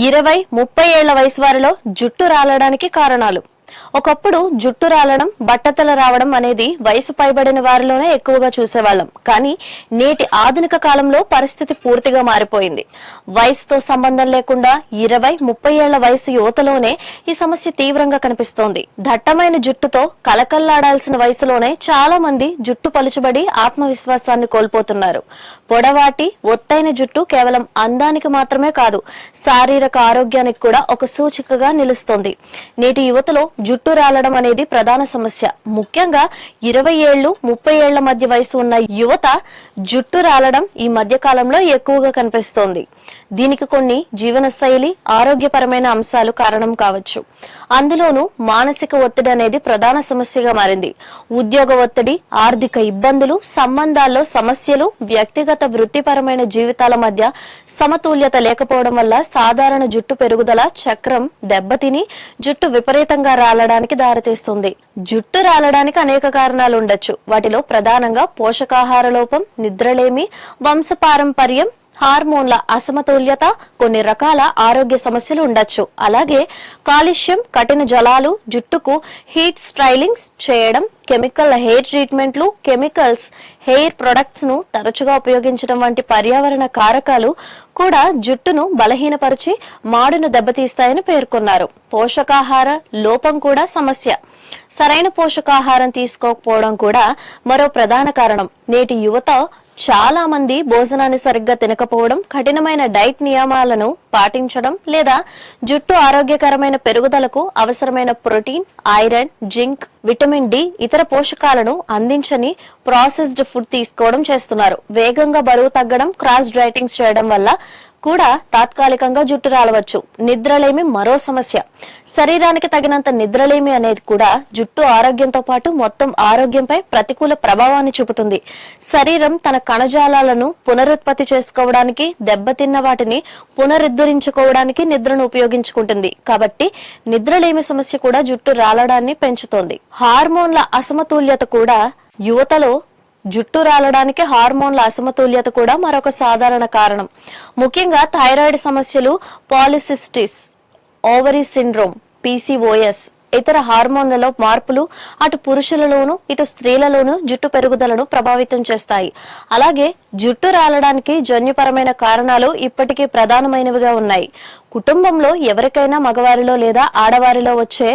20-30 ఏళ్ల వయసు వారిలో జుట్టు రాలడానికి కారణాలు. ఒకప్పుడు జుట్టు రాలడం, బట్టతల రావడం అనేది వయసు పైబడిన వారిలోనే ఎక్కువగా చూసేవాళ్ళం. కానీ నేటి ఆధునిక కాలంలో పరిస్థితి పూర్తిగా మారిపోయింది. వయసుతో సంబంధం లేకుండా 20-30 ఏళ్ల వయసు యువతలోనే ఈ సమస్య తీవ్రంగా కనిపిస్తోంది. దట్టమైన జుట్టుతో కలకల్లాడాల్సిన వయసులోనే చాలా మంది జుట్టు పలుచబడి ఆత్మవిశ్వాసాన్ని కోల్పోతున్నారు. పొడవాటి ఒత్తైన జుట్టు కేవలం అందానికి మాత్రమే కాదు, శారీరక ఆరోగ్యానికి కూడా ఒక సూచికగా నిలుస్తోంది. నేటి యువతలో జుట్టు రాలడం అనేది ప్రధాన సమస్య. ముఖ్యంగా 20 ఏళ్లు 30 ఏళ్ల మధ్య వయసు ఉన్న యువత జుట్టు రాలడం ఈ మధ్య కాలంలో ఎక్కువగా కనిపిస్తోంది. దీనికి కొన్ని జీవనశైలి, ఆరోగ్యపరమైన అంశాలు కారణం కావచ్చు. అందులోనూ మానసిక ఒత్తిడి అనేది ప్రధాన సమస్యగా మారింది. ఉద్యోగ ఒత్తిడి, ఆర్థిక ఇబ్బందులు, సంబంధాల్లో సమస్యలు, వ్యక్తిగత వృత్తిపరమైన జీవితాల మధ్య సమతుల్యత లేకపోవడం వల్ల సాధారణ జుట్టు పెరుగుదల చక్రం దెబ్బతిని జుట్టు విపరీతంగా రాలడానికి దారితీస్తుంది. జుట్టు రాలడానికి అనేక కారణాలు ఉండొచ్చు. వాటిలో ప్రధానంగా పోషకాహార లోపం, నిద్రలేమి, వంశపారంపర్యం, హార్మోన్ల అసమతుల్యత, కొన్ని రకాల ఆరోగ్య సమస్యలు ఉండొచ్చు. అలాగే కాలుష్యం, కఠిన జలాలు, జుట్టుకు హీట్ స్టైలింగ్స్ చేయడం, కెమికల్ హెయిర్ ట్రీట్మెంట్లు, కెమికల్స్ హెయిర్ ప్రొడక్ట్స్ ను తరచుగా ఉపయోగించడం వంటి పర్యావరణ కారకాలు కూడా జుట్టును బలహీనపరిచి మాడును దెబ్బతీస్తాయని పేర్కొన్నారు. పోషకాహార లోపం కూడా సమస్య. సరైన పోషకాహారం తీసుకోకపోవడం కూడా మరో ప్రధాన కారణం. నేటి యువత చాలా మంది భోజనాన్ని సరిగ్గా తినకపోవడం, కఠినమైన డైట్ నియమాలను పాటించడం, లేదా జుట్టు ఆరోగ్యకరమైన పెరుగుదలకు అవసరమైన protein, iron, zinc, vitamin D ఇతర పోషకాలను అందించని ప్రాసెస్డ్ ఫుడ్ తీసుకోవడం చేస్తున్నారు. వేగంగా బరువు తగ్గడం, క్రాస్ డైటింగ్ చేయడం వల్ల కూడా తాత్కాలికంగా జుట్టు రాలవచ్చు. నిద్రలేమి మరో సమస్య. శరీరానికి తగినంత నిద్రలేమి అనేది కూడా జుట్టు ఆరోగ్యంతో పాటు మొత్తం ఆరోగ్యంపై ప్రతికూల ప్రభావాన్ని చూపుతుంది. శరీరం తన కణజాలాలను పునరుత్పత్తి చేసుకోవడానికి, దెబ్బతిన్న వాటిని పునరుద్ధరించుకోవడానికి నిద్రను ఉపయోగించుకుంటుంది. కాబట్టి నిద్రలేమి సమస్య కూడా జుట్టు రాలడాన్ని పెంచుతోంది. హార్మోన్ల అసమతుల్యత కూడా యువతలో జుట్టు రాలడానికి హార్మోన్ల అసమతుల్యత కూడా మరొక సాధారణ కారణం. ముఖ్యంగా థైరాయిడ్ సమస్యలు, పాలిసిస్టిస్ ఓవరీ సిండ్రోమ్, PCOS, ఇతర హార్మోన్లలో మార్పులు అటు పురుషులలోనూ ఇటు స్త్రీలలోనూ జుట్టు పెరుగుదలను ప్రభావితం చేస్తాయి. అలాగే జుట్టు రాలడానికి జన్యుపరమైన కారణాలు ఇప్పటికీ ప్రధానమైనవిగా ఉన్నాయి. కుటుంబంలో ఎవరికైనా మగవారిలో లేదా ఆడవారిలో వచ్చే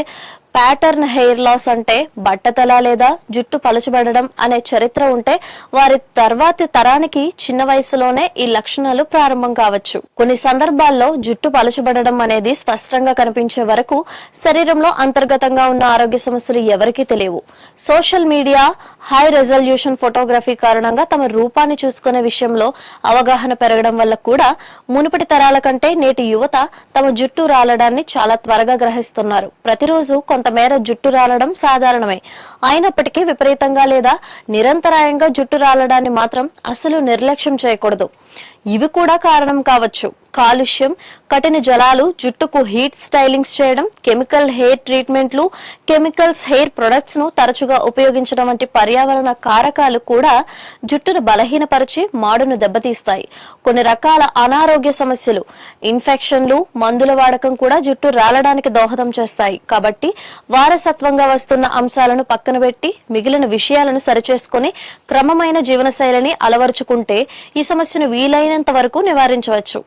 ప్యాటర్న్ హెయిర్ లాస్ అంటే బట్టతల లేదా జుట్టు పలచబడడం అనే చరిత్ర ఉంటే వారి తర్వాతి తరానికి చిన్న వయసులోనే ఈ లక్షణాలు ప్రారంభం కావచ్చు. కొన్ని సందర్భాల్లో జుట్టు పలచబడడం అనేది స్పష్టంగా కనిపించే వరకు శరీరంలో అంతర్గతంగా ఉన్న ఆరోగ్య సమస్యలు ఎవరికీ తెలియవు. Social media, high resolution photography కారణంగా తమ రూపాన్ని చూసుకునే విషయంలో అవగాహన పెరగడం వల్ల కూడా మునుపటి తరాల కంటే నేటి యువత తమ జుట్టు రాలడాన్ని చాలా త్వరగా గ్రహిస్తున్నారు. ప్రతిరోజు కొంతమేర జుట్టు రాలడం సాధారణమే. అయినప్పటికీ విపరీతంగా లేదా నిరంతరాయంగా జుట్టు రాలడాన్ని మాత్రం అసలు నిర్లక్ష్యం చేయకూడదు. ఇవి కూడా కారణం కావచ్చు. కాలుష్యం, కఠిన జలాలు, జుట్టుకు హీట్ స్టైలింగ్స్ చేయడం, కెమికల్ హెయిర్ ట్రీట్మెంట్లు, కెమికల్స్ హెయిర్ ప్రొడక్ట్స్ ను తరచుగా ఉపయోగించడం వంటి పర్యావరణ కారకాలు కూడా జుట్టును బలహీనపరిచి మాడును దెబ్బతీస్తాయి. కొన్ని రకాల అనారోగ్య సమస్యలు, ఇన్ఫెక్షన్లు, మందుల వాడకం కూడా జుట్టు రాలడానికి దోహదం చేస్తాయి. కాబట్టి వారసత్వంగా వస్తున్న అంశాలను పక్కన పెట్టి మిగిలిన విషయాలను సరిచేసుకుని క్రమమైన జీవనశైలిని అలవరుచుకుంటే ఈ సమస్యను వీలైనంత వరకు నివారించవచ్చు.